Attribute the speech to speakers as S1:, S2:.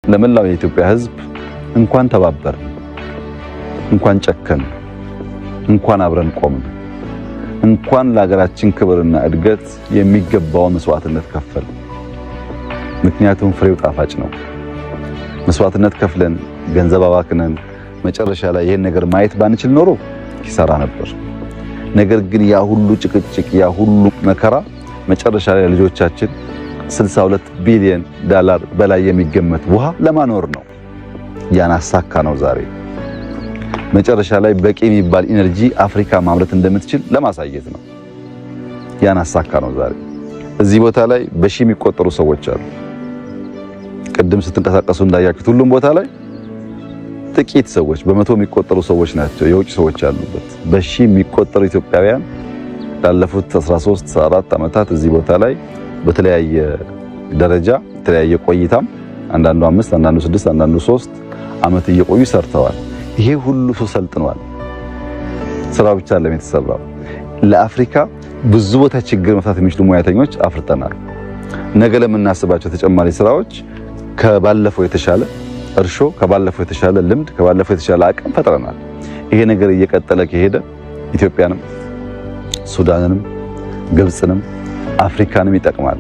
S1: ለመላው የኢትዮጵያ ሕዝብ እንኳን ተባበር፣ እንኳን ጨከን፣ እንኳን አብረን ቆምን፣ እንኳን ለሀገራችን ክብርና እድገት የሚገባውን መስዋዕትነት ከፈል። ምክንያቱም ፍሬው ጣፋጭ ነው። መስዋዕትነት ከፍለን ገንዘብ አባክነን መጨረሻ ላይ ይሄን ነገር ማየት ባንችል ኖሮ ኪሳራ ነበር። ነገር ግን ያ ሁሉ ጭቅጭቅ፣ ያ ሁሉ መከራ መጨረሻ ላይ ልጆቻችን 62 ቢሊዮን ዶላር በላይ የሚገመት ውሃ ለማኖር ነው። ያን አሳካ ነው ዛሬ። መጨረሻ ላይ በቂ የሚባል ኢነርጂ አፍሪካ ማምረት እንደምትችል ለማሳየት ነው። ያን አሳካ ነው ዛሬ። እዚህ ቦታ ላይ በሺ የሚቆጠሩ ሰዎች አሉ። ቅድም ስትንቀሳቀሱ እንዳያችሁት ሁሉም ቦታ ላይ ጥቂት ሰዎች፣ በመቶ የሚቆጠሩ ሰዎች ናቸው የውጭ ሰዎች ያሉበት። በሺ የሚቆጠሩ ኢትዮጵያውያን ላለፉት 13 14 ዓመታት እዚህ ቦታ ላይ በተለያየ ደረጃ የተለያየ ቆይታም አንዳንዱ 5 አንዳንዱ 6 አንዳንዱ 3 ዓመት እየቆዩ ሰርተዋል። ይሄ ሁሉ ሰው ሰልጥኗል። ስራው ብቻ አይደለም የተሰራው። ለአፍሪካ ብዙ ቦታ ችግር መፍታት የሚችሉ ሙያተኞች አፍርተናል። ነገ ለምናስባቸው ተጨማሪ ስራዎች ከባለፈው የተሻለ እርሾ፣ ከባለፈው የተሻለ ልምድ፣ ከባለፈው የተሻለ አቅም ፈጥረናል። ይሄ ነገር እየቀጠለ ከሄደ ኢትዮጵያንም ሱዳንንም ግብፅንም አፍሪካንም ይጠቅማል።